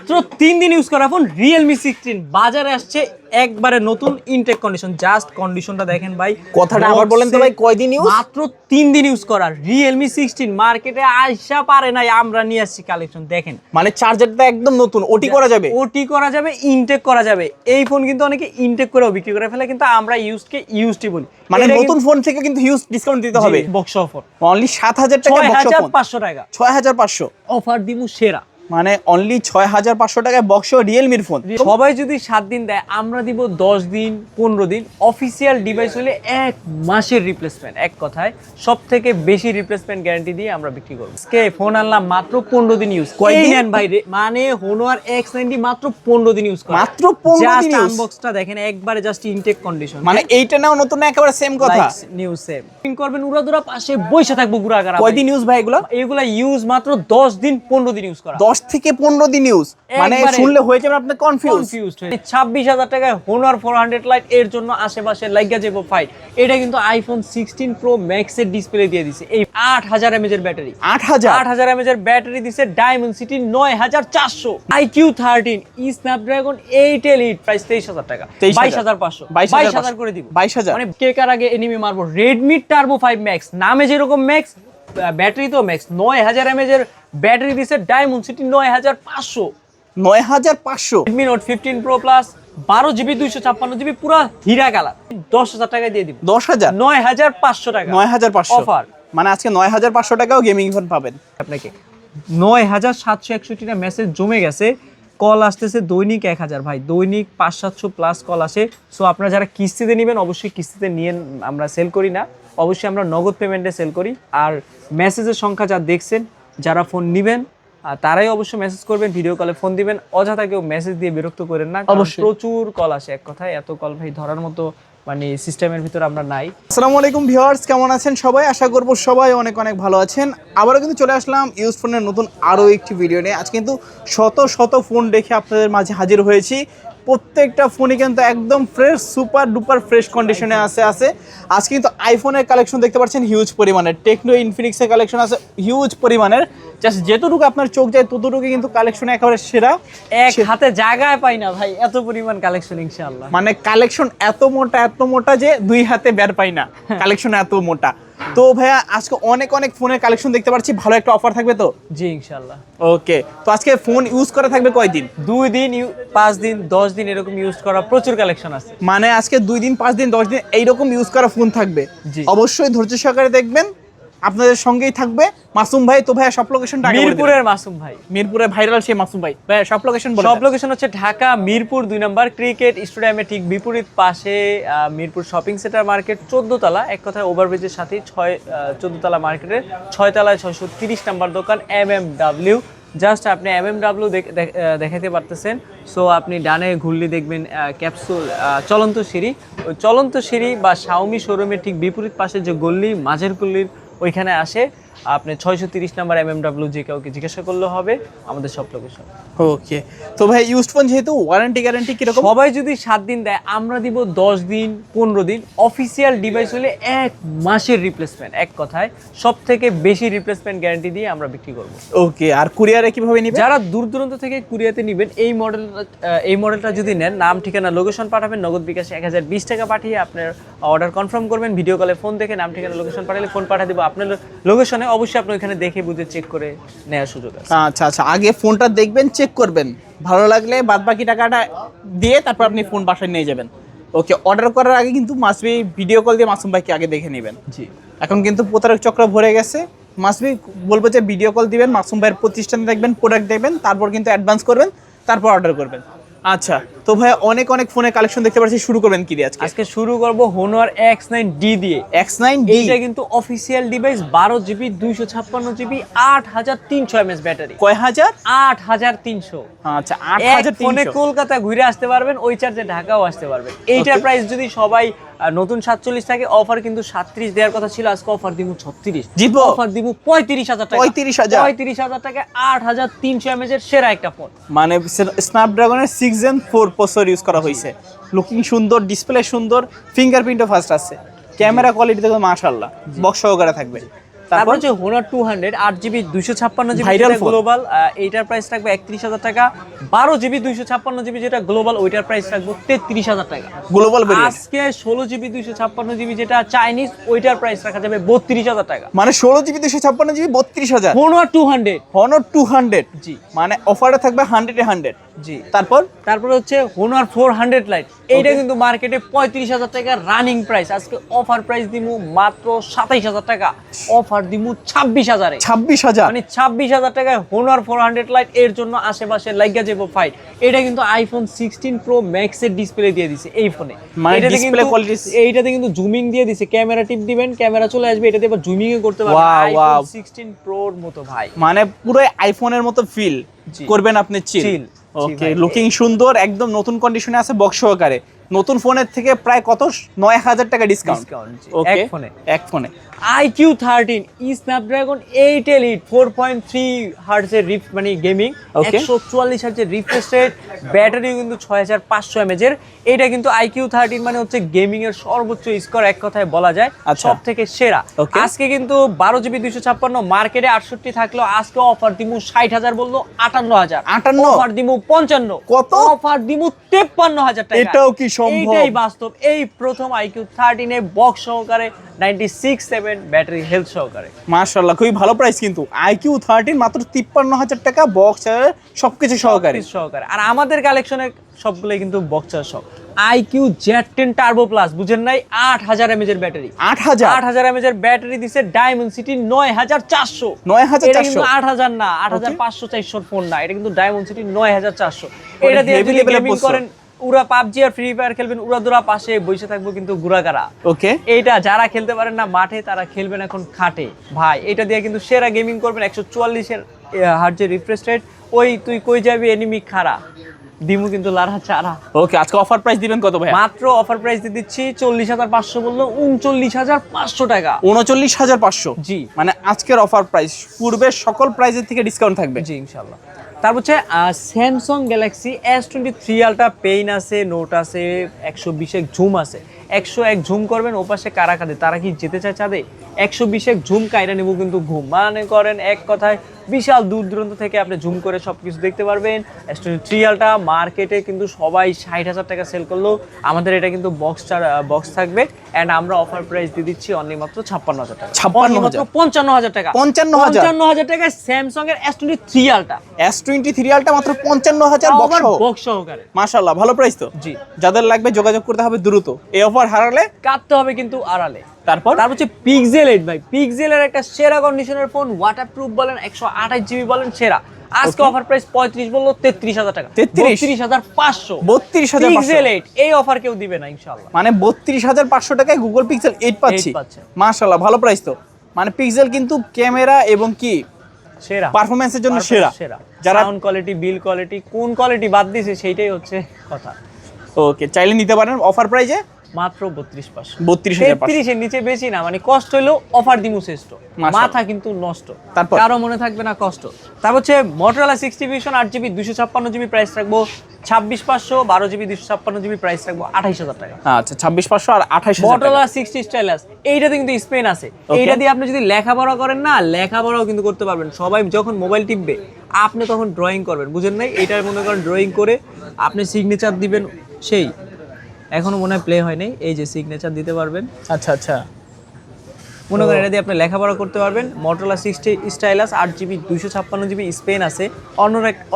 মাত্র 3 দিন ইউজ করা ফোন Realme 16 বাজারে আসছে একবারে নতুন ইনটেক কন্ডিশন। জাস্ট কন্ডিশনটা দেখেন ভাই, কথাটা আবার বলেন তো ভাই, কয়দিন ইউজ? মাত্র 3 দিন ইউজ করা Realme 16 মার্কেটে আইসা পারে নাই, আমরা নিয়ে আসছি কালেকশন। দেখেন মানে চার্জারটা একদম নতুন, ওটি করা যাবে, ওটি করা যাবে, ইনটেক করা যাবে। এই ফোন কিন্তু অনেকে ইনটেক করেও বিক্রি করে ফেলে, কিন্তু আমরা ইউজকে ইউজটি বলি। মানে নতুন ফোন থেকে কিন্তু হিউজ ডিসকাউন্ট দিতে হবে। বক্স অফার অনলি 7000 টাকা, 6500 টাকা 6500 অফার দিমু সেরা। মানে অনলি 6500 টাকায় বক্স রিয়েলমির ফোন। সবাই যদি 7 দিন দেয়, আমরা দিব 10 দিন 15 দিন। অফিসিয়াল ডিভাইস হলে 1 মাসের রিপ্লেসমেন্ট। এক কথায় সব থেকে বেশি রিপ্লেসমেন্ট গ্যারান্টি দিয়ে আমরা বিক্রি করব। আজকে ফোন আনলাম মাত্র 15 দিন ইউজ। কয়দিন নেন ভাই, মানে Honor X90 মাত্র 15 দিন ইউজ করা। মাত্র 15 দিন ইউজ। আনবক্সটা দেখেন একবারে জাস্ট ইনটেক কন্ডিশন। মানে এইটা নাও নতুন না, একেবারে সেম কথা, নিউ সেম। পিং করবেন উড়াদুরা, পাশে বইসা থাকবো গুড়াগাড়া। কয়দিন ইউজ ভাই এগুলো? এগুলা ইউজ মাত্র 10 দিন 15 দিন ইউজ করা। 10 থেকে 15 দিন ইউজ, মানে শুনলে হয়ে যাবে আপনি কনফিউজড। 26000 টাকায় Honor 400 Lite এর জন্য আশেপাশে লাগা যাবে ফাইট। এটা কিন্তু আইফোন 16 Pro Max এর ডিসপ্লে দিয়ে দিছে। এই 8000 mAh এর ব্যাটারি, 8000 mAh এর ব্যাটারি দিছে। Dimensity 9400, IQ 13, Snapdragon 8 Elite, price 23000 টাকা, 22500, 22000 করে দিব। 22000 মানে কে কার আগে এনিমি মারবো। Redmi Turbo 5 Max, নামে যেরকম ম্যাক্স, ব্যাটারি তো ম্যাক্স। 9000 mAh এর ব্যাটারি দিছে। Dimensity 9500, 9500। Redmi Note 15 Pro Plus 12GB 256GB পুরো হীরা কালার, 10000 টাকায় দিয়ে দিব। 10000, 9500 টাকা 9500 অফার। মানে আজকে 9500 টাকাও গেমিং ফোন পাবেন। আপনাকে 9761টা মেসেজ জমে গেছে, কল আসতেছে দৈনিক 1000 ভাই, দৈনিক 500-700 প্লাস কল আসে। সো আপনারা যারা কিস্তিতে নেবেন অবশ্যই কিস্তিতে নিয়ে, আমরা সেল করি না, অবশ্যই আমরা নগদ পেমেন্টে সেল করি। আর মেসেজের সংখ্যা যা দেখছেন, যারা ফোন নেবেন তারাই অবশ্যই মেসেজ করবেন, ভিডিও কলে ফোন দিবেন। অযথা কেউ মেসেজ দিয়ে বিরক্ত করেন না, অবশ্যই প্রচুর কল আসে। এক কথায় এত কল ভাই ধরার মতো মানে সিস্টেমের ভিতর আমরা নাই। আসসালামু আলাইকুম ভিউয়ার্স, কেমন আছেন সবাই? আশা করব সবাই অনেক অনেক ভালো আছেন। আবারও কিন্তু চলে আসলাম ইউজ ফোনের নতুন আরও একটি ভিডিও নিয়ে। আজ কিন্তু শত শত ফোন দেখে আপনাদের মাঝে হাজির হয়েছি। প্রত্যেকটা ফোনই কিন্তু একদম ফ্রেশ, সুপার ডুপার ফ্রেশ কন্ডিশনে আছে। আজ কিন্তু আইফোনের কালেকশন দেখতে পাচ্ছেন হিউজ পরিমাণের, টেকনো ইনফিনিক্সের কালেকশন আছে হিউজ পরিমাণের। জাস্ট যেতটুকু আপনার চোখ যায় ততটুকু কিন্তু কালেকশন একেবারে সেরা। এক হাতে জায়গায় পাই না ভাই এত পরিমাণ কালেকশন। ইনশাআল্লাহ মানে কালেকশন এত মোটা যে 2 হাতে বের পাই না, কালেকশন এত মোটা। তো ভাইয়া আজকে অনেক অনেক ফোনের কালেকশন দেখতে পাচ্ছি, ভালো একটা অফার থাকবে তো? জি ইনশাআল্লাহ। ওকে, তো আজকে ফোন ইউজ করা থাকবে কয়দিন? 2 দিন, 5 দিন, 10 দিন এরকম ইউজ করা প্রচুর কালেকশন আছে। মানে আজকে 2 দিন, 5 দিন, 10 দিন এইরকম ইউজ করা ফোন থাকবে। অবশ্যই ধৈর্য সহকারে দেখবেন, আপনাদের সঙ্গেই থাকবে মাসুম ভাই। তো ভাইয়া সব লোকেশনটা আগে বলে দিন। মিরপুরের মাসুম ভাই, মিরপুরে ভাইরাল সেই মাসুম ভাই। ভাইয়া সব লোকেশন বলে দেন। সব লোকেশন হচ্ছে ঢাকা মিরপুর 2 নম্বর ক্রিকেট স্টেডিয়ামের ঠিক বিপরীত পাশে মিরপুর শপিং সেন্টার মার্কেট 14 তলা। এক কথায় ওভারব্রিজের সাথে 14 তলা মার্কেটের 6 তলায় 630 নম্বর দোকান MMW। জাস্ট আপনি MMW দেখাতে পারতেছেন। সো আপনি ডানে ঘুরলে দেখবেন ক্যাপসুল চলন্ত সিঁড়ি। ওই চলন্ত সিঁড়ি বা শাওমি শোরুমের ঠিক বিপরীত পাশে যে গল্লি, মাঝের গল্লির ওইখানে আসে আপনি 630 নম্বর MMW, যে কাউকে জিজ্ঞাসা করলে হবে আমাদের সব লোকেশন। ওকে, তো ভাই ইউজড ফোন যেহেতু ওয়ারেন্টি গ্যারান্টি কিরকম? সবাই যদি 7 দিন দেয়, আমরা দিব 10 দিন 15 দিন। অফিসিয়াল ডিভাইস হলে 1 মাসের রিপ্লেসমেন্ট। এক কথায় সব থেকে বেশি রিপ্লেসমেন্ট গ্যারান্টি দিয়ে আমরা বিক্রি করব। ওকে, আর কুরিয়ারে কিভাবে নেবেন? যারা দূর দূরান্ত থেকে কুরিয়াতে নেবেন, এই মডেলটা যদি নেন, নাম ঠিকানা লোকেশন পাঠাবেন, নগদ বিকাশে 1020 টাকা পাঠিয়ে আপনার অর্ডার কনফার্ম করবেন। ভিডিও কলে ফোন দেখে নাম ঠিকানা লোকেশন পাঠালে ফোন পাঠিয়ে দেবো আপনার লোকেশনে। অবশ্যই আপনি ওখানে দেখে বুঝে চেক করে নেওয়ার সুযোগ আছে। আচ্ছা, আগে ফোনটা দেখবেন, চেক করবেন, ভালো লাগলে বাদবাকি টাকাটা দিয়ে তারপর আপনি ফোন বাসায় নিয়ে যাবেন। ওকে, অর্ডার করার আগে কিন্তু মাসবি ভিডিও কল দিয়ে মাসুম ভাইকে আগে দেখে নেবেন। জি, এখন কিন্তু প্রতারক চক্র ভরে গেছে। মাসবি বলবো যে ভিডিও কল দিবেন, মাসুম ভাইয়ের প্রতিষ্ঠানে দেখবেন, প্রোডাক্ট দেখবেন, তারপর কিন্তু অ্যাডভান্স করবেন, তারপর অর্ডার করবেন। আচ্ছা, তো ভাই অনেক অনেক ফোনের কালেকশন দেখতে পাচ্ছি, শুরু করবেন কি দিয়ে? আজকে শুরু করব Honor X9D দিয়ে। X9D এইটা কিন্তু official device, 12GB 256GB 8300 mAh battery. কয় হাজার? 8300। আচ্ছা, 8300 ফোনে কলকাতা ঘুরে আসতে পারবেন, ওই চার্জে ঢাকাও আসতে পারবেন। এইটার প্রাইস যদি সবাই নতুন 47 থাকে, অফার কিন্তু 37 দেওয়ার কথা ছিল, আজকে অফার দিব 36। জিতবো? অফার দিব 35000 টাকা। 35000 টাকা 8300 mAh এর সেরা একটা ফোন। মানে স্ন্যাপড্রাগনের 6 Gen 4 প্রসেসর ইউজ করা হয়েছে। লুকিং সুন্দর, ডিসপ্লে সুন্দর, ফিঙ্গারপ্রিন্টও ফাস্ট আছে, ক্যামেরা কোয়ালিটি দেখো মাশাআল্লাহ, বক্স সহকারে থাকবে। তারপর হচ্ছে Honor 200 8GB 256GB Viral phone। Global, এইটার প্রাইস রাখবো 31,000 টাকা। 12GB 256GB যেটা গ্লোবাল, ওইটার প্রাইস রাখবো 33,000 টাকা। গ্লোবাল ভেরিয়েন্ট আজকে 16GB 256GB যেটা চাইনিজ, ওইটার প্রাইস রাখা যাবে 32,000 টাকা। মানে 16GB 256GB 32,000। Honor 200 Honor 200 জি মানে অফারে থাকবে 100 এ 100। জি। তারপর হচ্ছে Honor 400 লাইট, এইটা কিন্তু মার্কেটে 35,000 টাকা রানিং প্রাইস। আজকে অফার প্রাইস দিমু মাত্র 27,000 টাকা, অফার দিমু 26,000 এ। 26,000 মানে 26,000 টাকায় Honor 400 লাইট, এর জন্য আশেপাশে লাগা যাবো ফাইট। এটা কিন্তু আইফোন 16 প্রো ম্যাক্স এর ডিসপ্লে দিয়ে দিছে এই ফোনে। মানে ডিসপ্লে কোয়ালিটি, এইটাতে কিন্তু জুমিং দিয়ে দিছে, ক্যামেরা টিপ দিবেন ক্যামেরা চলে আসবে, এটাতে আবার জুমিং ও করতে পারবেন Wow, আইফোন wow। 16 প্রোর মতো ভাই। মানে পুরো আইফোনের মতো ফিল জি। করবেন আপনি চিল। ওকে, লুকিং সুন্দর, একদম নতুন কন্ডিশনে আছে বক্স সহকারে। নতুন ফোনের থেকে প্রায় কত 9,000 টাকা ডিসকাউন্ট এক ফোনে। এক ফোনে IQ 13 স্ন্যাপড্রাগন 8 এলিট 4.3 হার্টজের মানে গেমিং, Okay। 144 হার্টজের রিফ্রেশ রেট, ব্যাটারি কিন্তু 6500 mAh এর। এটা কিন্তু IQ 13 মানে হচ্ছে গেমিং এর সর্বোচ্চ স্কোর, এক কথায় বলা যায় আচ্ছা। সব থেকে সেরা। Okay। আজকে কিন্তু 12GB 256 মার্কেটে 68 থাকলো, আজকে অফার দিমু 60,000 বললো 58,000, 58 অফার দিমু 55, কত? অফার দিমু 53,000 টাকা। এটাও কি সম্ভব? এইটাই বাস্তব। এই প্রথম IQ 13 এ বক্স সহকারে 96.7 ব্যাটারি হেলথ সহকারে। মাশাআল্লাহ, খুবই ভালো প্রাইস কিন্তু। IQ 13 মাত্র 53,000 টাকা, বক্স সবকিছু সহকারে। আর আমাদের কালেকশনে সবগুলোই কিন্তু বক্সার সব। IQ Z10 টার্বো প্লাস, বুঝেন নাই, 8000 mAh এর ব্যাটারি। 8000 mAh এর ব্যাটারি দিছে ডায়মন্ড সিটি 9400। 9400 এটা কিন্তু 8000 না, 8500 400 ফোন না, এটা কিন্তু ডায়মন্ড সিটি 9400। এটা দিয়ে heavy যদি level এর গেমিং processor। করেন, উরা পাবজি আর ফ্রি ফায়ার খেলবেন, উরা দুরা পাশে বসে থাকবো কিন্তু গুড়াগাড়া। ওকে, এইটা যারা খেলতে পারেন না মাঠে, তারা খেলবেন এখন খাটে ভাই। এটা দিয়ে কিন্তু সেরা গেমিং করবেন। 144 এর হার্টজের রিফ্রেশ রেট, ওই তুই কই যাবি এনিমি খাড়া দিমু কিন্তু লারা চারা। ওকে, আজকে অফার প্রাইস দিবেন কত ভাই? মাত্র অফার প্রাইস দিয়ে দিচ্ছি 40,500 বললো 39,500 টাকা। 39,500 জি। মানে আজকের অফার প্রাইস, পূর্বের সকল প্রাইসের থেকে ডিসকাউন্ট থাকবে। জি ইনশাআল্লাহ। তারপর হচ্ছে Samsung Galaxy S23 ultra pain আছে, নোট আছে, 120 জুম আছে। 101 জুম করবেন, ওপাশে কারা কাঁদে, তারা কি যেতে চায় চাঁদে? 120 জুম কাইরা নেব কিন্তু ঘুম, মানে করেন এক কথায় বিশাল দূর দূরান্ত থেকে আপনি জুম করে সবকিছু দেখতে পারবেন। S23 আলট্রা মার্কেটে কিন্তু সবাই 60,000 টাকা সেল করলো, আমাদের এটা কিন্তু বক্স থাকবে। এন্ড আমরা অফার প্রাইস দিয়ে দিচ্ছি অনলি মাত্র 56,000 টাকা। 55,000 টাকা। 55,000 টাকায় স্যামসাং এর S23 আলট্রা। S23 আলট্রা মাত্র 55,000 বক্স সহকারে। মাশাআল্লাহ, ভালো প্রাইস তো। জি। যাদের লাগবে যোগাযোগ করতে হবে দ্রুত, এই অফার হারালে কাটতে হবে কিন্তু আড়ালে। তারপর হচ্ছে পিক্সেল 8 ভাই, পিক্সেলের একটা সেরা কন্ডিশনের ফোন, ওয়াটারপ্রুফ বলেন, 128GB বলেন, সেরা। আজকে অফার প্রাইস 35 বললো 33,000 টাকা। 33,500। 32,500 পিক্সেল 8 এই অফার কেউ দিবে না ইনশাআল্লাহ। মানে 32,500 টাকায় গুগল পিক্সেল 8 পাচ্ছি। পাচ্ছে। মাশাআল্লাহ, ভালো প্রাইস তো। মানে পিক্সেল কিন্তু ক্যামেরা এবং কি সেরা পারফরম্যান্সের জন্য সেরা। যারা সাউন্ড কোয়ালিটি, বিল কোয়ালিটি, কোন কোয়ালিটি বাদ দিছে সেইটাই হচ্ছে কথা। ওকে, চাইলে নিতে পারেন অফার প্রাইজে মাত্র 32,500। 32,500 33 এর নিচে বেশি না, মানে কষ্ট হইলো অফার দিমু শ্রেষ্ঠ, মাথা কিন্তু নষ্ট। তারপর কারো মনে থাকবে না কষ্ট। তারপর হচ্ছে Motorola 60 Vision 8GB 256GB price রাখবো 26,500, 12GB 256GB প্রাইস রাখবো 28,000 টাকা। আচ্ছা, 26,500 আর 28,000 টাকা। Motorola 60 স্টাইলাস, এইটাতে কিন্তু স্পেন আছে। এইটা দিয়ে আপনি যদি লেখাপড়া করেন না, লেখাপড়াও কিন্তু করতে পারবেন। সবাই যখন মোবাইল টিপবে, আপনি তখন ড্রয়িং করবেন, বুঝেন নাই? এইটার মনে করেন ড্রয়িং করে আপনি সিগনেচার দিবেন, সেই এখনো মনে হয় প্লে হয় নাই, এই যে সিগনেচার দিতে পারবেন। আচ্ছা আচ্ছা, মনে করেন এটা দিয়ে আপনি লেখাপড়া করতে পারবেন। Motorola 60 stylus 8GB 256GB Spain আছে,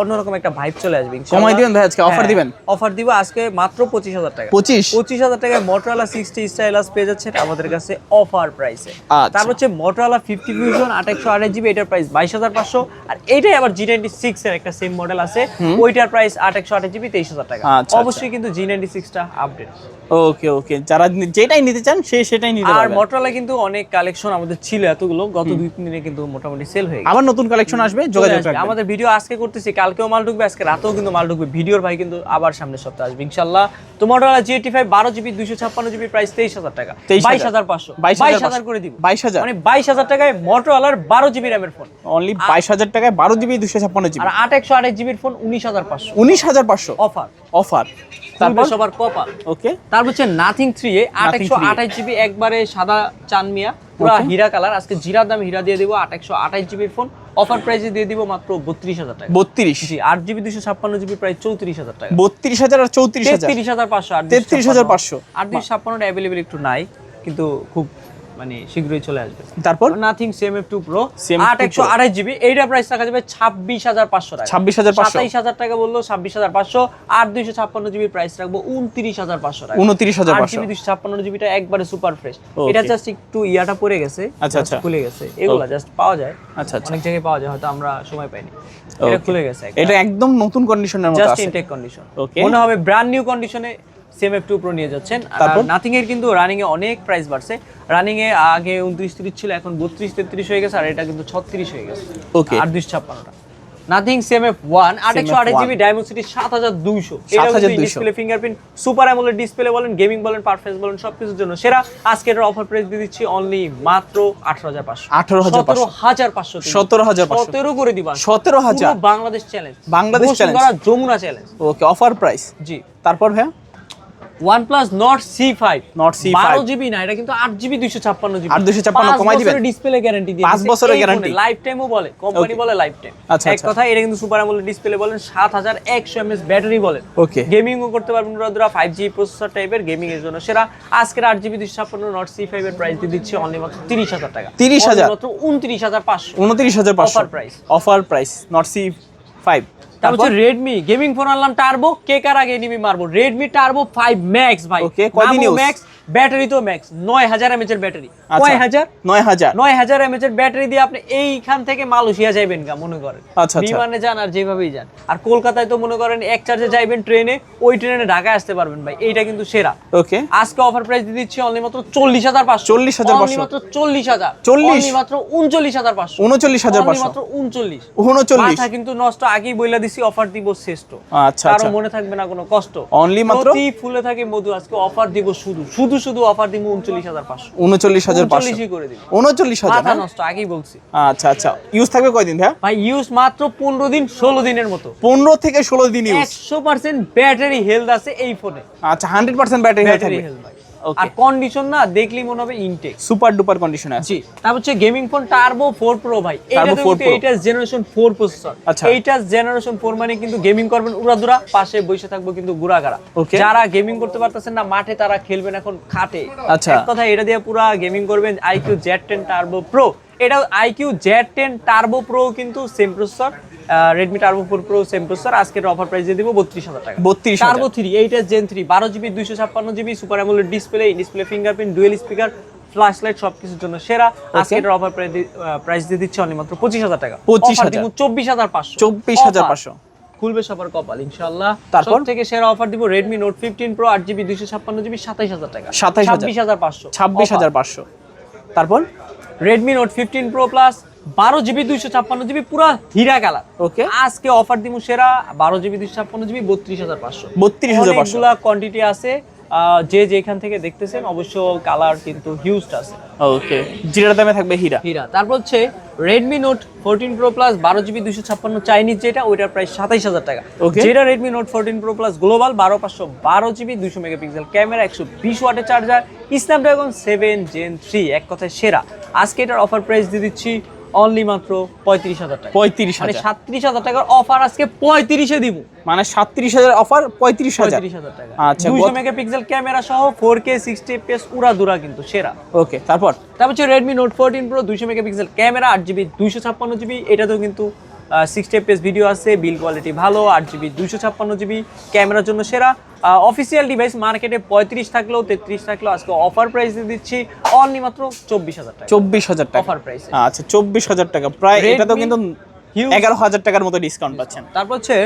অন্যরকম একটা ভাইব চলে আসবে ইনশাআল্লাহ। কমাই দিবেন ভাই, আজকে অফার দিবেন? অফার দিব আজকে মাত্র 25,000 টাকা। 25,000 টাকায় Motorola 60 স্টাইলাস পেয়ে যাচ্ছেন আমাদের কাছে অফার প্রাইসে। আচ্ছা। তারপর হচ্ছে Motorola 50 Fusion 8128GB, এটার প্রাইস 22,500। আর এইটাই আবার G96 এর একটা সেম মডেল আছে, ওইটার প্রাইস 8128GB 23,000 টাকা। আচ্ছা, অবশ্যই কিন্তু G96 টা আপডেট। ওকে ওকে, যারা যেটাই নিতে চান সেটাই নিতে আর পারবেন। Motorola কিন্তু অনেক কালেকশন আমাদের ছিল, এতগুলো গত 2-3 দিনে কিন্তু মোটামুটি সেল হয়ে গেছে। আবার নতুন কালেকশন আসবে, যোগাযোগ রাখবেন। আমাদের ভিডিও আজকে করতেছি, কালকেও মাল ঢুকবে, আজকে রাতেও কিন্তু মাল ঢুকবে। ভিডিওর ভাই কিন্তু আবার সামনের সপ্তাহে আসবে ইনশাআল্লাহ। তো Motorola G85 12GB 256GB price 23,000 টাকা। 22,500 22,000 করে দিব। 22,000 মানে 22,000 টাকায় Motorola 12GB RAM এর ফোন, অনলি 22,000 টাকায় 12GB 256GB। আর 8 128GB এর ফোন 19,500 19,500 অফার। অফার। তারপর তারপর সবার কপাল। ওকে, তারপর হচ্ছে নাথিং 3A Nothing 828 জিবি একবারে সাদা চানমিয়া পুরো Okay. হীরা কালার, আজকে জিরার দাম হীরা দিয়ে দিব 828 জিবির ফোন, অফার প্রাইসে দিয়ে দিব মাত্র 32000 টাকা। 32 জি 8 জিবি 256 জিবি প্রায় 34000 টাকা। 32,000 আর 34,000 33500 আর 33,500 আর 256 অ্যাভেলেবল একটু নাই, কিন্তু খুব মানে শীঘ্রই চলে আসবে। তারপর nothing CMF2 Pro CMF2 Pro 828 GB, এইটা প্রাইস রাখা যাবে 26500 টাকা। 26,500 27000 টাকা বললো 26500, আর 256 জিবি প্রাইস রাখবো 29500 টাকা। 29,500 8 জিবি 256 জিবিটা একবারে সুপার ফ্রেশ। Okay. এটা জাস্ট একটু ইয়াটা পড়ে গেছে, আচ্ছা, just আচ্ছা। খুলে গেছে, এগুলা জাস্ট পাওয়া যায়, আচ্ছা আচ্ছা, অনেক জায়গায় পাওয়া যায়, হয়তো আমরা সময় পাইনি। এটা Okay. খুলে গেছে, এটা একদম নতুন কন্ডিশনের মতো জাস্ট আছে। Intake condition, Okay. মনে হবে ব্র্যান্ড নিউ কন্ডিশনে CMF2 Pro নিয়ে যাচ্ছেন। আর তারপর? নাথিং এর কিন্তু রানিং এ অনেক প্রাইস বাড়ছে, রানিং এ আগে 29-30 ছিল, এখন 32-33 হয়ে গেছে, আর এটা কিন্তু 36 হয়ে গেছে। Okay. আর 256টা নাথিং CMF1 828 জিবি ডায়মন্ড 7200, এটা 7200 display fingerprint super AMOLED display বলেন, গেমিং বলেন, পারফরম্যান্স বলেন, সবকিছুর জন্য সেরা। আজকে এর অফার প্রাইস দিয়ে দিচ্ছি অনলি মাত্র 18500। 18,500 17,500 17 করে দিবা, 17,000 পুরো Bangladesh challenge, Bangladesh challenge। Bashundhara Jamuna challenge. Okay, offer price. জি তারপর ভাইয়া OnePlus Nord C5 Nord C5 12 GB না, এটা কিন্তু 8 জিবি 256 জিবি, 8 256 কমাই দিবেন, ডিসপ্লে গ্যারান্টি দিয়ে 5 বছরের গ্যারান্টি, লাইফ টাইমও বলে কোম্পানি, বলে লাইফ টাইম। আচ্ছা, এক আচ্ছা। কথা, এটা কিন্তু সুপার অ্যামোলেড ডিসপ্লে বলেন, 7100 mAh ব্যাটারি বলেন, ওকে, গেমিংও করতে পারবেন পুরো 5G প্রসেসর টাইপের, গেমিং এর জন্য সেরা। আজকের 8 জিবি 256 Nord C5 এর প্রাইস দিয়ে দিচ্ছি অনলি মাত্র 30000 টাকা। 30,000 মাত্র 29500 29,500 offer price. Offer price not C5। তারপর হচ্ছে রেডমি গেমিং ফোন আনলাম টার্বো, কে কার আগে নিবি মারবো, রেডমি টার্বো 5 ম্যাক্স ভাই। ওকে, কয়দিন ইউজ? ম্যাক্স, ব্যাটারি তো ম্যাক্স 9000 mAh এর ব্যাটারি। আচ্ছা, 9000 9000 mAh এর ব্যাটারি দিয়ে আপনি এইখান থেকে মালয়েশিয়া যাবেন গা মনে করেন, আচ্ছা, আচ্ছা। বিমানে যান আর যেভাবেই যান, আর কলকাতায় তো মনে করেন এক চার্জে যাইবেন ট্রেনে, ওই ট্রেনে ঢাকায় আসতে পারবেন ভাই, এইটা কিন্তু সেরা। ওকে, আজকে অফার প্রাইস দিয়ে দিচ্ছি অনলি মাত্র 40500। 40,500 অনলি মাত্র 40000, 40? অনলি মাত্র 39500, 39,500 অনলি মাত্র 39। 39 মাথা কিন্তু নষ্ট, আগেই বইলা দিছি অফার দিব শ্রেষ্ঠ, আচ্ছা কারো আচ্ছা, মনে থাকবে না কোনো কষ্ট। অনলি মাত্র প্রতি ফুলে থাকে মধু, আজকে অফার দিব শুধু অফার দিব 39500, 39,500 39 করে দিব। 39,000 মাথা নষ্ট, আগেই বলছি আচ্ছা আচ্ছা। ইউজ থাকবে কয়দিন ভাইয়া? ভাই, ইউজ মাত্র 15 দিন 16 দিনের মতো, 15 থেকে 16 দিন ইউজ। 100% ব্যাটারি হেলথ আছে এই ফোনে, আচ্ছা, 100% ব্যাটারি হেলথ ব্যাটারি থাকবে। হেলথ ভাই। Okay. আর কন্ডিশন না দেখলেই মনে হবে ইনটেক, সুপার ডুপার কন্ডিশনে আছে। জি। তারপর হচ্ছে গেমিং ফোন টার্বো 4 প্রো ভাই, এটা Turbo 4 কিন্তু Pro। এইটাস generation 4 processor. আচ্ছা। এইটাস জেনারেশন 4 মানে কিন্তু গেমিং করবেন উড়াদুরা, পাশে বসে থাকবো কিন্তু গুড়াগাড়া। Okay. যারা গেমিং করতে পারতেছেন না মাঠে, তারা খেলবেন এখন খাটে। আচ্ছা। এক কথা, এটা দিয়ে পুরা গেমিং করবেন। IQ Z10 টার্বো প্রো, এটা IQ Z10 টার্বো প্রো কিন্তু same processor, Redmi turbo 4 pro same processor. আজকের অফার প্রাইস দিয়ে দিব 32000 টাকা। 32,000 turbo 3 eight s gen 3 12 GB 256 GB super AMOLED display, display fingerprint, dual speaker, flash light, সবকিছুর জন্য সেরা। আজকের অফার প্রাইস দিয়ে দিচ্ছে অনলি মাত্র 25000 টাকা। 25,000 অফার দিব 24500। 24,500 খুলবে সবার কপাল ইনশাআল্লাহ। তারপর? সব থেকে সেরা অফার দিব Redmi Note 15 Pro 8 GB 256 GB 27000 টাকা। 27500 26500। 26,500। তারপর Redmi Note 15 Pro Plus 12 GB 256 GB পুরা হীরা কালার। ওকে, আজকে অফার দিব সেরা 12 জিবি 256 জিবি 32500। 32,500 অনেকগুলা কোয়ান্টিটি আছে, যে যেখান থেকে দেখতেছেন অবশ্য কালার কিন্তু হিউজ আছে। ওকে, জিরার দামে থাকবে হীরা। হীরা। তারপর হচ্ছে Redmi Note 14 Pro Plus 12 GB 256 Chinese, যেটা ওইটার প্রাইস 27000 টাকা। Okay. যেটা Redmi Note 14 Pro Plus global 12512 GB 200 megapixel camera, 120 ওয়াটের চার্জার, Snapdragon 7 Gen 3, এক কথায় সেরা। আজকে এটার অফার প্রাইস দিয়ে দিচ্ছি অনলি মাত্র 35000 টাকা। 35,000 মানে 37000 টাকার অফার আজকে 35 এ দিব, মানে 37,000 অফার 35,000। 35000 টাকা। আচ্ছা, 200 মেগাপিক্সেল ক্যামেরা সহ 4K 60 fps উড়াদুরা কিন্তু সেরা। ওকে, তারপর হচ্ছে Redmi Note 14 Pro 200 megapixel camera, 8 GB 256 GB, এটাতেও কিন্তু 60 fps ভিডিও আছে, বিল কোয়ালিটি ভালো, 8 জিবি 256 জিবি ক্যামেরার জন্য সেরা। অফিসিয়াল ডিভাইস মার্কেটে 35 থাকলেও 33 থাকলেও আজকে অফার প্রাইস দিয়ে দিচ্ছি অনলি মাত্র 24000 টাকা। 24,000 টাকা অফার প্রাইসে। আচ্ছা, 24,000 টাকা প্রায়। এটা তো Redmi কিন্তু huge 11,000 টাকার মতো ডিসকাউন্ট পাচ্ছেন। তারপর হচ্ছে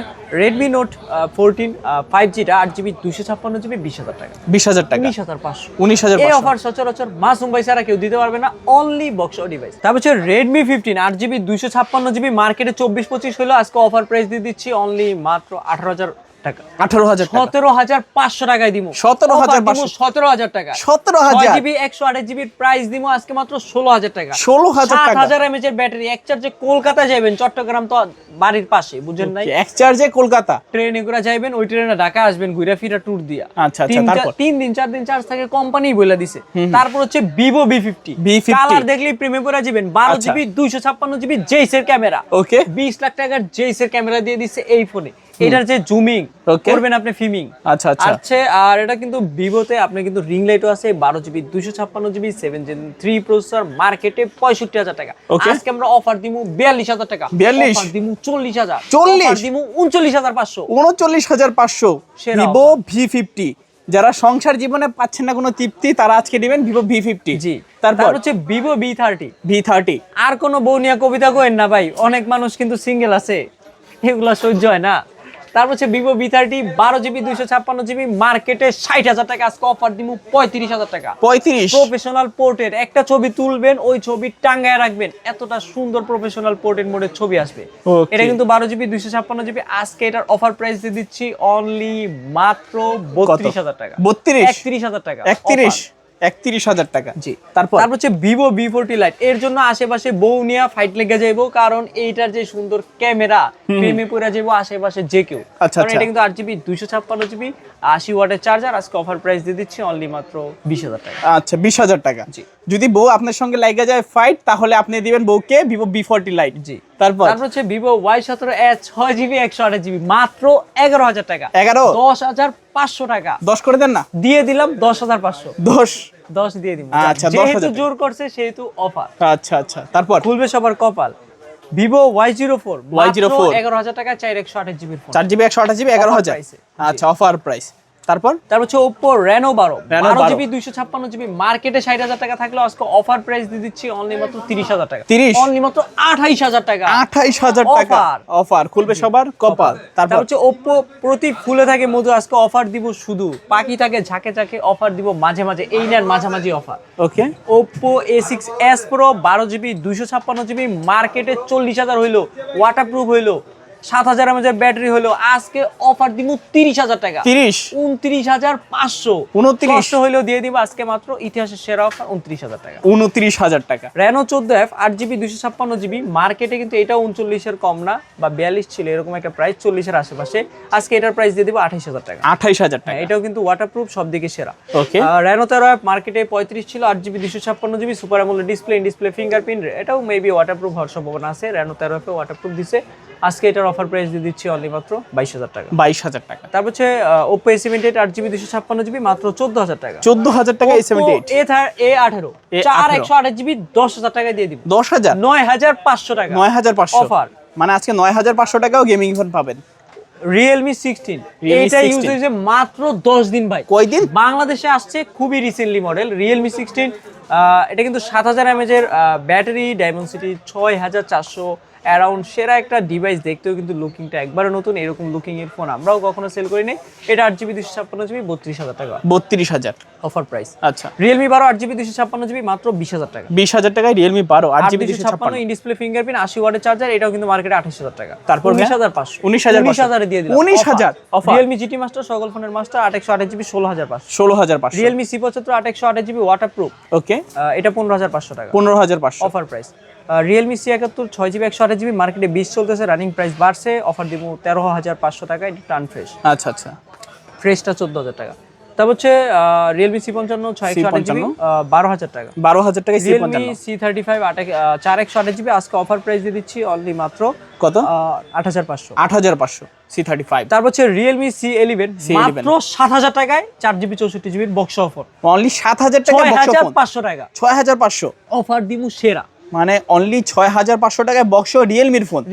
Redmi Note 14 5G টা 8 জিবি 256 জিবি 20000 টাকা। 20,000 টাকা 19500। 19,500। এই অফার সচরাচর মাসুম ভাই ছাড়া কেউ দিতে পারবে না, অনলি বক্সও ডিভাইস। তারপর হচ্ছে Redmi 15 8 জিবি 256 জিবি মার্কেটে 24-25 হলো, আজকে অফার প্রাইস দিয়ে দিচ্ছি অনলি মাত্র টাকা। 18,000 টাকা। 17,500 টাকায় দিব। 17,500 17,000 টাকা। 17,000 6GB 128 জিবির প্রাইস দিব আজকে মাত্র 16,000 টাকা। 16,000 টাকা। 7000 mAh এর ব্যাটারি, এক চার্জে কলকাতা যাবেন, চট্টগ্রাম তো বাড়ির পাশে, বুঝেন নাই? এক চার্জে কলকাতা ট্রেনে করে যাইবেন, ওই ট্রেনে ঢাকা আসবেন, ঘুরে ফিরে ট্যুর দিয়া। আচ্ছা, তারপর 3 দিন 4 দিন চার্জ থাকে, কোম্পানি বলে দিছে। তারপর হচ্ছে Vivo V50 কালার দেখলেই প্রেমে পড়ে যাবেন। 12GB 256GB জেইস এর ক্যামেরা, ওকে 20 লাখ টাকার জেইস এর ক্যামেরা দিয়ে দিছে এই ফোনে। এটার যে জুমিং করবেন আপনি, ফিমিং আচ্ছা আছে। আর এটা কিন্তু ভিভোতে আপনি কিন্তু রিং লাইটও আছে। 12GB 256GB 7 Gen 3 প্রসেসর, মার্কেটে 65,000 টাকা। আজকে আমরা অফার দিমু 42,000 টাকা। 42 অফার দিমু 40,000, 40 অফার দিমু 39,500। 39,500 Vivo V50। যারা সংসার জীবনে পাচ্ছেন না কোনো তৃপ্তি, তারা আজকে দিবেন Vivo V50। জি, তারপর হচ্ছে Vivo V30। V30 আর কোনো বউ নিয়ে কবিতা কইেন না ভাই, অনেক মানুষ কিন্তু সিঙ্গেল আছে, এগুলা সহ্য হয় না। তারপর হচ্ছে Vivo V30 12GB 256GB, মার্কেটে 60,000 টাকা। আজকে অফার দিমু 35,000 টাকা। 35 প্রফেশনাল পোর্ট্রেট, একটা ছবি তুলবেন, ওই ছবি টাঙ্গায় রাখবেন, এতটা সুন্দর প্রফেশনাল পোর্ট্রেট মোডের ছবি আসবে। এটা কিন্তু 12GB 256GB। আজকে এটার অফার প্রাইস দিয়ে দিচ্ছি অনলি মাত্র 32,000 টাকা। 31,000 টাকা। 31,000 টাকা। জি, তারপর হচ্ছে Vivo V40 Lite। এর জন্য আশেপাশে বউ নিয়ে ফাইট লেগে যাইবো, কারণ এইটার যে সুন্দর ক্যামেরা, প্রেমে পড়ে যাইবো আশেপাশে যে কেউ। কারণ এটা কিন্তু 8GB 256GB 80 ওয়াটের চার্জার। আজকে অফার প্রাইস দিয়ে দিচ্ছি অনলি মাত্র 20,000 টাকা। আচ্ছা, 20,000 টাকা। যদি বউ আপনার সঙ্গে লাগা যায় ফাইট, তাহলে আপনি দিবেন বউকে Vivo V40 Lite। জি, তারপর হচ্ছে Vivo Y17s 6GB 128GB, মাত্র 11,000 টাকা। 10,500 টাকা। 10 করে দেন না? দিয়ে দিলাম 10,500। 10 দিয়ে দিব। আচ্ছা, যেহেতু জোর করছে সেহেতু অফার। আচ্ছা, তারপর খুলবে সবার কপাল। Vivo Y04 11,000 টাকা, 4/128GB ফোন, 4GB 128GB 11,000। আচ্ছা, অফার প্রাইস। তারপর হচ্ছে Oppo Reno 12 12GB 256GB, মার্কেটে 60,000 টাকা থাকলে আজকে অফার প্রাইস দিয়ে দিচ্ছি অনলি মাত্র 30,000 টাকা। অনলি মাত্র 28,000 টাকা। 28,000 টাকা অফার। খুলবে সবার কপাল। তারপর হচ্ছে Oppo প্রতি ফুলে থাকে মধু, আজকে অফার দিব শুধু, পাখি থাকে ঝাঁকে ঝাঁকে, অফার দিব মাঝে মাঝে, এই নেন মাঝামাঝি অফার। ওকে Oppo A6s Pro 12GB 256GB, মার্কেটে 40,000 হইলো, ওয়াটারপ্রুফ হইলো, 7,000 mAh ব্যাটারি হলো, আজকে অফার দিব 30,000 টাকা। 29,500। 29 হইলো দিয়ে দিব আজকে মাত্র ইতিহাসের সেরা অফার 29,000 টাকা। 29,000 টাকা। Reno 14F 8GB 256GB, মার্কেটে কিন্তু এটা 39 এর কম না, বা 42 ছিল এরকম একটা প্রাইস, 40 এর আশেপাশে। আজকে এটার প্রাইস দিয়ে দিব 28,000 টাকা। 28,000 টাকা। এটাও কিন্তু ওয়াটারপ্রুফ, সব দিকে সেরা। ওকে। Reno 13F মার্কেটে 35 ছিল, 8GB 256GB, super AMOLED display, in display fingerprint, এটাও মেবি ওয়াটারপ্রুফ হওয়ার সম্ভাবনা আছে। Reno 13F ওয়াটারপ্রুফ দিছে। আজকে এটার অফার প্রাইস দিয়ে দিচ্ছি অনলি মাত্র 22,000 টাকা। 22,000 টাকা। তারপর হচ্ছে Oppo A78 8GB 256GB, মাত্র 14,000 টাকা। 14,000 টাকা A78। A18 4/128GB 10,000 টাকায় দিয়ে দিব। 10,000 9,500 টাকা। 9,500 অফার। মানে আজকে 9,500 টাকাও গেমিং ফোন পাবেন। Realme 16 এটা ইউজ হয়েছে মাত্র 10 দিন ভাই। কয় দিন? বাংলাদেশে আসছে খুবই রিসেন্টলি মডেল Realme 16। এটা কিন্তু 7,000 mAh এর ব্যাটারি, Dimensity 6,400 অ্যারাউন্ড, সেরা একটা ডিভাইস। দেখতেও কিন্তু লুকিংটা একবারে নতুন, এরকম লুকিং এর ফোন আমরাও কখনো সেল করি নাই। এটা 8GB 256GB 32,000 টাকা। 32,000 অফার প্রাইস। আচ্ছা, Realme 12 8GB 256GB মাত্র 20,000 টাকা। 20,000 টাকায় Realme 12 8GB 256 in display fingerprint 80 ওয়াটের চার্জার, এটাও কিন্তু মার্কেটে 28,000 টাকা। তারপর 19,500 19,500 এ দিয়ে দিলাম 19,000 অফার। Realme GT Master সকল ফোনের master 8/128GB 16,500। 16,500 Realme C75 8/128GB waterproof, ওকে, এটা 15,500 টাকা। 15,500 offer price. Realme C71 6GB 128GB, মার্কেটে 20 চলতেছে, রানিং প্রাইস বাড়ছে, অফার দিব 13,500 টাকা। এটা টান ফ্রেশ, আচ্ছা, ফ্রেশটা 14,000 টাকা। তারপর হচ্ছে Realme C55 6/128GB 12,000 টাকা। 12,000 টাকায় Realme C35 4/128GB, আজকে অফার প্রাইস দিয়ে দিচ্ছি অনলি মাত্র কত? 8,500। 8,500 C35। তারপর হচ্ছে Realme C11 মাত্র 7,000 টাকায় 4GB 64GB box offer, only 7,000 টাকা বক্স ফোন। 6,500 টাকা 6,500 অফার দিমু সেরা, মানে অনলি 6,500 টাকায় বক্স Realme এর ফোন।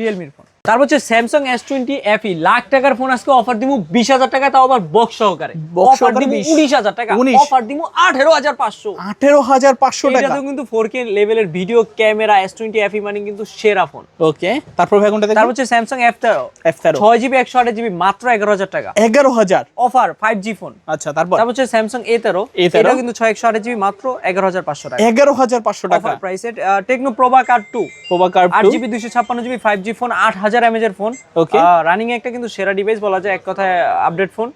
তারপর হচ্ছে Samsung S20 FE লাখ টাকার ফোন, আজকে অফার দিমু 20,000 টাকা, তাও আবার বক্স সহকারে। অফার দিমু 19,000 টাকা, অফার দিমু 18,500। 18,500 টাকা। এটাতেও কিন্তু 4K লেভেলের ভিডিও ক্যামেরা, S20 FE মানে কিন্তু সেরা ফোন। ওকে, তারপর ভাই কোনটা দেখব? তারপর হচ্ছে Samsung F13 6GB 128GB মাত্র 11,000 টাকা। 11,000 অফার 5G ফোন। আচ্ছা, তারপর হচ্ছে Samsung A13 এটা কিন্তু 6/128GB মাত্র 11,500 টাকা। 11,500 টাকা অফার প্রাইসে। Tecno Proba Card 2 Proba Card 2 8GB 256GB 5G phone 8,000 1000 mAh এর ফোন, ওকে রানিং একটা কিন্তু সেরা ডিভাইস বলা যায়, এক কথায় update phone,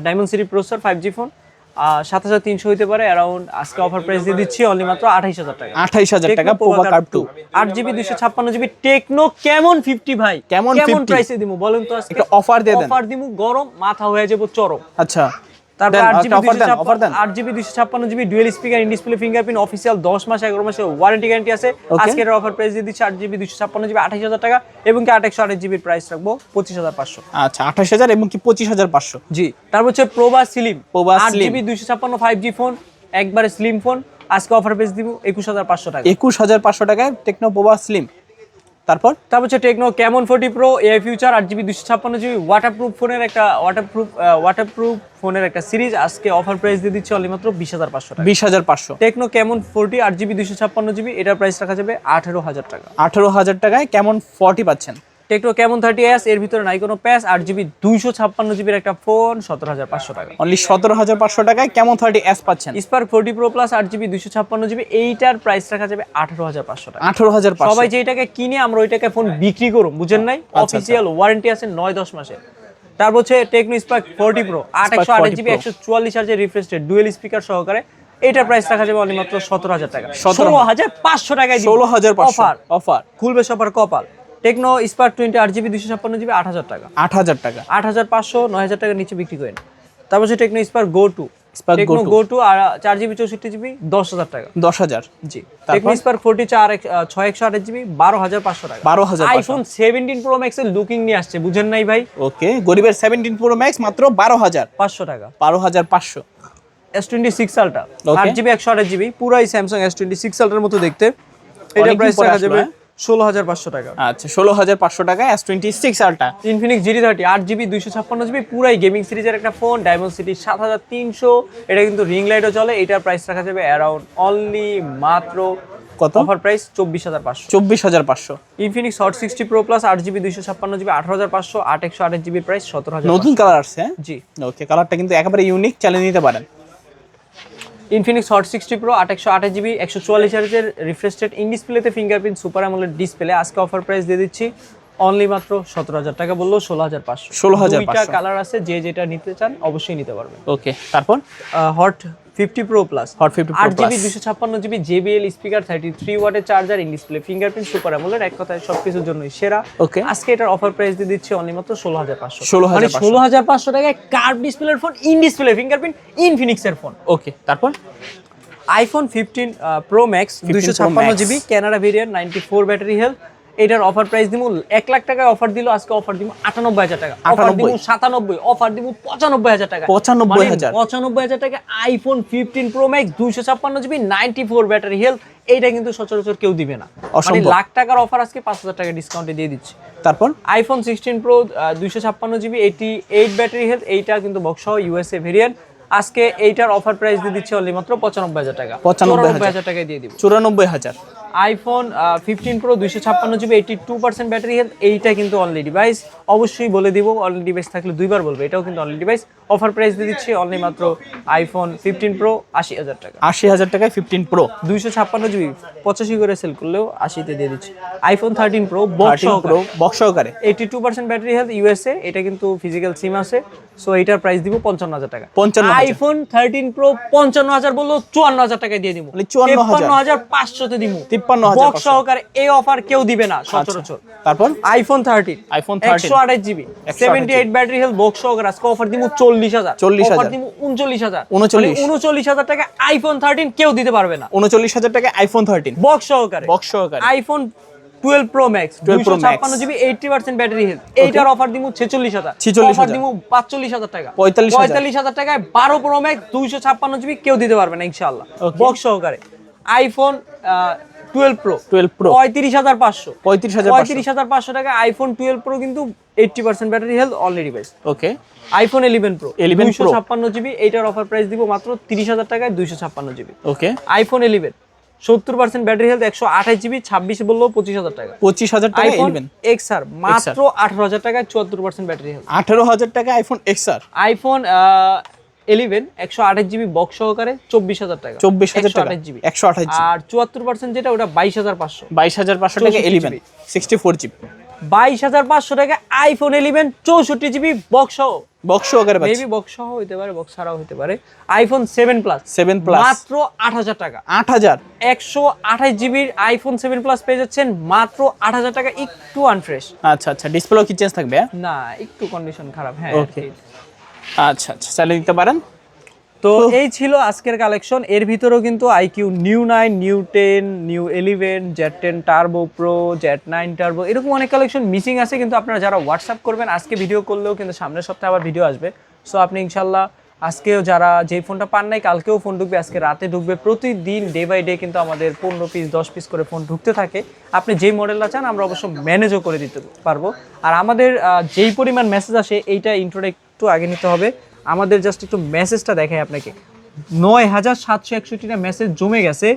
diamond city processor 5G phone, 7300 হইতে পারে অ্যারাউন্ড। আজকে অফার প্রাইস দিয়ে দিচ্ছি অনলি মাত্র 28000 টাকা। 28000 টাকা Pova curve 2 8GB 256GB techno কেমন 50 ভাই, কেমন প্রাইসে দিমু বলেন তো? আজকে একটা অফার দিয়ে দেন। অফার দিমু গরম মাথা হয়ে যাবে চরম। আচ্ছা তারপর দেন, অফার দেন। 8GB 256GB dual speaker in display fingerprint official 10 মাস 11 মাসের ওয়ারেন্টি গ্যারান্টি আছে। আজকে এর অফার প্রাইস দিয়ে দিচ্ছি 8GB 256GB 28000 টাকা এবং কি 828GB প্রাইস রাখবো 25500। আচ্ছা 28000 এবং কি 25500। জি, তারপর হচ্ছে প্রোবা স্লিম প্রোবা 8GB 256 5G ফোন, একবারে স্লিম ফোন, আজকে অফার প্রাইস দিব 21500 টাকা। 21500 টাকায় টেকনো প্রোবা স্লিম। তারপর হচ্ছে techno Camon 40 pro AI future 8GB 256GB waterproof ফোনের একটা সিরিজ, আজকে অফার প্রাইস দিয়ে দিচ্ছি অনলি মাত্র 20500 টাকা। 20500। টেকনো ক্যামন 40 8GB 256GB, এটার প্রাইস রাখা যাবে 18000 টাকা। 18000 টাকায় কেমন 40 পাচ্ছেন। টেকনো ক্যামন 30s, এর ভিতরে নাই কোনো প্যাচ, 8GB 256GB একটা ফোন 17500 টাকা। অনলি 17500 টাকায় কেমন 30s পাচ্ছেন। Spark 40 pro plus 8GB 256GB, এইটার প্রাইস রাখা যাবে 18500 টাকা। 18500। সবাই যেটাকে কিনে আমরা ওইটাকে ফোন বিক্রি করব, বুঝেন নাই? অফিসিয়াল ওয়ারেন্টি আছে 9-10 মাসের। তারপর হচ্ছে টেকনো স্পার্ক 40 প্রো 828GB 144 হার্জের রিফ্রেশ রেট ডুয়াল স্পিকার সহকারে, এটার প্রাইস রাখা যাবে অনলি মাত্র 17000 টাকা। 16500 টাকায় 16500 অফার খুলবে সবার কপাল। টেকনো স্পার্ক 20 8GB 256GB 8000 টাকা। 8000 টাকা। 8500 9000 টাকার নিচে বিক্রি করেন। তারপর হচ্ছে টেকনো স্পার্ক গো 2 টেকনো গো 2 আর 4GB 64GB 10000 টাকা। 10000। জি, টেকনো স্পার্ক 40 6128GB 12500 টাকা। 12500। আইফোন 17 প্রো ম্যাক্স এর লুকিং নিয়ে আসছে, বুঝেন নাই ভাই? ওকে, গরিবের 17 প্রো ম্যাক্স মাত্র 12500 টাকা। 12500। S26 আলট্রা 8GB 128GB পুরাই স্যামসাং S26 আলট্রার মতো দেখতে, এটা প্রাইস রাখা যাবে 16500 টাকা। আচ্ছা 16500 টাকা S26 ultra. Infinix GT30 8GB 256GB পুরাই গেমিং সিরিজের একটা ফোন, ডায়মন্ড সিটি 7300, এটা কিন্তু রিং লাইটও চলে, এটার প্রাইস রাখা যাবে অ্যারাউন্ড অনলি মাত্র কত? Offer price 24500। 24500। Infinix hot 60 pro plus 8GB 256GB 18500, 8128GB price 17000। নতুন কালার আসছে। জি, ওকে, কালারটা কিন্তু একেবারে ইউনিক, চালিয়ে নিতে পারেন। ইনফিনিক্স হট 60 প্রো 828GB 144 হার্জের রিফ্রেশ রেট ইন ডিসপ্লেতে ফিঙ্গারপ্রিন্ট সুপার অ্যামোলেড ডিসপ্লে, আজকে অফার প্রাইস দিয়ে দিচ্ছি অনলি মাত্র 17000 টাকা, বললো 16500। 16500। দুইটা কালার আছে, যে যেটা নিতে চান অবশ্যই নিতে পারবেন। ওকে, তারপর hot 50 pro plus hot 50 pro 8GB 256GB JBL speaker 33 ওয়াটের charger in display fingerprint super AMOLED, এক কথায় সবকিছুর জন্যই সেরা। ওকে, আজকে এটার অফার প্রাইস দিয়ে দিচ্ছি অনলি মাত্র 16500। 16500 টাকায় কার্ভ ডিসপ্লের ফোন, ইন ডিসপ্লে ফিঙ্গারপ্রিন্ট, ইনফিনিক্সের ফোন। ওকে, তারপর iPhone 15 pro max 256GB Canada variant 94 battery health, এটার অফার প্রাইস দিব 1 লাখ টাকায় অফার দিল, আজকে অফার দিব 98000 টাকা, অফার দিব 97, অফার দিব 95000 টাকা। 95000 টাকা iPhone 15 pro max 256GB 94 battery health, এইটা কিন্তু সচরাচর কেউ দিবে না, মানে লাখ টাকার অফার আজকে 5000 টাকা ডিসকাউন্টে দিয়ে দিচ্ছি। তারপর iPhone 16 pro 256GB 88 battery health, এইটা কিন্তু বক্স সহ ইউএসএ ভেরিয়েন্ট, আজকে এইটার অফার প্রাইস দিয়ে দিচ্ছি অনলি মাত্র 95000 টাকা। 95000 টাকায় দিয়ে দিব। 94000। IPhone 15 pro 256GB 82% battery health, এইটা কিন্তু অনলি ডিভাইস, অবশ্যই বলে দিব, অনলি ডিভাইস থাকলে দুইবার বলবো, এটাও কিন্তু অনলি ডিভাইস। অফার প্রাইস দিয়ে দিচ্ছি অনলি মাত্র আইফোন 15 প্রো 80000 টাকা। 80000 টাকায় 15 প্রো 256GB 85 করে সেল করলেও 80 তে দিয়ে দিচ্ছি। আইফোন 13 প্রো বক্স সহকারে 82% ব্যাটারি হেলথ ইউএসএ, এটা কিন্তু ফিজিক্যাল সিম আছে, সো এটার প্রাইস দিব 55000 টাকা। 55000। আইফোন 13 প্রো 55000 বললো 54000 টাকায় দিয়ে দিব, 54500 তে দিব। 53000 বক্স সহকারে এই অফার কেউ দিবে না সচরাচর। তারপর iPhone 13 128GB 78 battery health box সহকারে আজকে অফার দিব 40000, অফার দিব 39000 টাকা। আইফোন 13 কেউ দিতে পারবে না। 39000 টাকা আইফোন 13 বক্স সহকারে। IPhone 12 pro max 256GB 80% battery health, এইটার অফার দিব 46000, অফার দিব 45000 টাকা। 45000 টাকায় 12 প্রো ম্যাক্স 256GB কেউ দিতে পারবে না ইনশাআল্লাহ, বক্স সহকারে। আইফোন 12 প্রো 35500 টাকা আইফোন 12 প্রো কিন্তু 80% ব্যাটারি হেলথ অনলি ডিভাইস। ওকে, আইফোন 11 প্রো 256GB, এইটার অফার প্রাইস দিব মাত্র 30000 টাকায় 256GB। ওকে, আইফোন 11 70% ব্যাটারি হেলথ 128GB 26 বললো 25000 টাকা। 25000 টাকা। আইফোন XR মাত্র 18000 টাকায় 74% ব্যাটারি হেলথ। 18000 টাকা iPhone XR। IPhone 11 128GB box সহকারে 24000 টাকা। 24000 টাকা 128GB। আর 74% যেটা ওটা 22500। 22500 টাকা 11 64GB। 22,500 টাকা আইফোন 11 64GB বক্স সহ। বক্স আকারে পাচ্ছি, মেবি বক্স সহ হতে পারে, বক্স ছাড়াও হতে পারে। আইফোন 7 প্লাস 7 প্লাস মাত্র 8,000 টাকা। 8,000 128GB আইফোন 7 প্লাস পেয়ে যাচ্ছেন মাত্র 8,000 টাকা। একটু আনফ্রেশ। আচ্ছা আচ্ছা, ডিসপ্লে কি চেঞ্জ থাকবে? না, একটু কন্ডিশন খারাপ। হ্যাঁ ওকে, আচ্ছা আচ্ছা, চালিয়ে দিতে পারেন। তো এই ছিল আজকের কালেকশন। এর ভিতরেও কিন্তু iQOO Neo 9, Neo 10, Neo 11, Z10 turbo Pro, Z9 Turbo, এরকম অনেক কালেকশন মিসিং আছে। কিন্তু আপনারা যারা হোয়াটসঅ্যাপ করবেন, আজকে ভিডিও করলেও কিন্তু সামনের সপ্তাহে আবার ভিডিও আসবে। সো আপনি ইনশাল্লাহ আজকেও যারা যেই ফোনটা পান নাই, কালকেও ফোন ঢুকবে, আজকে রাতে ঢুকবে। প্রতিদিন ডে বাই ডে কিন্তু আমাদের 15 পিস 10 পিস করে ফোন ঢুকতে থাকে। আপনি যেই মডেলটা চান আমরা অবশ্য ম্যানেজও করে দিতে পারবো। আর আমাদের যেই পরিমাণ মেসেজ আসে, এইটা ইন্ট্রোটা একটু আগে নিতে হবে। আমাদের জাস্ট একটু মেসেজটা দেখাই আপনাকে। 9,761টা মেসেজ জমে গেছে।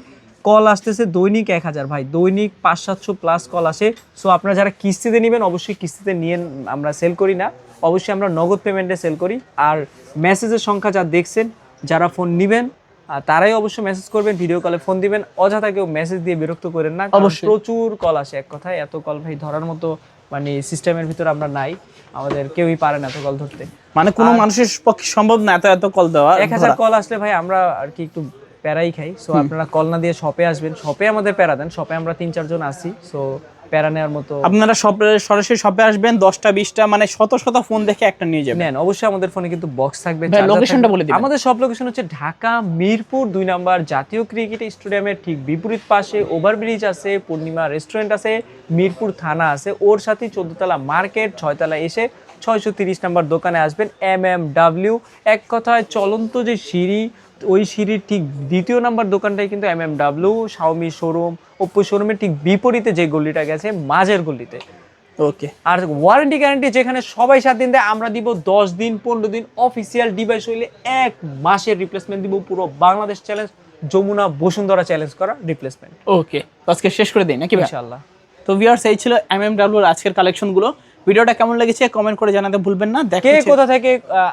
কল আসতেছে দৈনিক 1,000 ভাই, দৈনিক 500-700 প্লাস কল আসে। সো আপনারা যারা কিস্তিতে নেবেন অবশ্যই কিস্তিতে নিয়ে, আমরা সেল করি না, অবশ্যই আমরা নগদ পেমেন্টে সেল করি। আর মেসেজের সংখ্যা যা দেখছেন, যারা ফোন নেবেন তারাই অবশ্যই মেসেজ করবেন, ভিডিও কলে ফোন দিবেন। অযথা কেউ মেসেজ দিয়ে বিরক্ত করেন না, অবশ্যই প্রচুর কল আসে। এক কথায় এত কল ভাই ধরার মতো মানে সিস্টেমের ভিতরে আমরা নাই, আমাদের কেউই পারে না এত কল ধরতে। মানে কোনো মানুষের পক্ষে সম্ভব না এত কল দেওয়া। 1,000 কল আসলে ভাই আমরা আর কি একটু প্যারাই খাই। সো আপনারা কল না দিয়ে শপে আসবেন, শপে আমাদের প্যারা দেন। শপে আমরা 3-4 জন আসি, সো প্যারা নেওয়ার মতো। আপনারা সরাসরি শপে আসবেন, 10টা 20টা মানে শত শত ফোন দেখে একটা নিয়ে যাবেন। নেন, অবশ্যই আমাদের ফোনে কিন্তু বক্স থাকবে। লোকেশনটা বলে দিবেন। আমাদের সব লোকেশন হচ্ছে ঢাকা মিরপুর 2 নম্বর জাতীয় ক্রিকেট স্টেডিয়ামের ঠিক বিপরীত পাশে ওভারব্রিজ আছে, পূর্ণিমা রেস্টুরেন্ট আছে, মিরপুর থানা আছে, ওর সাথে 14 তলা মার্কেট, 6 তলা এসে 630 নম্বর দোকানে আসবেন। MMW, এক কথায় চলন্ত যে সিঁড়ি, ওই সিঁড়ির ঠিক 2 নম্বর দোকানটাই কিন্তু MMW শাওমি শোরুম, ওপ্পো শোরুমের ঠিক বিপরীতে যে গলিটা গেছে, মাঝের গলিতে। ওকে, আর ওয়ারেন্টি গ্যারান্টি যেখানে সবাই 7 দিন দেয়, আমরা দিব 10 দিন 15 দিন। অফিসিয়াল ডিভাইস হইলে 1 মাসের রিপ্লেসমেন্ট দিব। পুরো বাংলাদেশ চ্যালেঞ্জ, যমুনা বসুন্ধরা চ্যালেঞ্জ করা রিপ্লেসমেন্ট। ওকে, আজকে শেষ করে দিই নাকি? ইনশাআল্লাহ। তো ভিউয়ার্স, এই ছিল MMW এর আজকের কালেকশনগুলো। ভিডিওটা কেমন লেগেছে কমেন্ট করে জানাতে ভুলবেন না। কে কোথা থেকে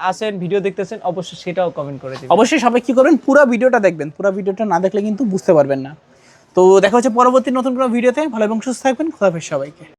আসেন ভিডিও দেখতেছেন অবশ্যই সেটাও কমেন্ট করে দিবেন। অবশ্যই সবাই কি করবেন, পুরো ভিডিওটা দেখবেন। পুরো ভিডিওটা না দেখলে কিন্তু বুঝতে পারবেন না। তো দেখা হচ্ছে পরবর্তী নতুন কোনো ভিডিওতে। ভালো এবং সুস্থ থাকবেন। খোদা হাফেজ সবাইকে।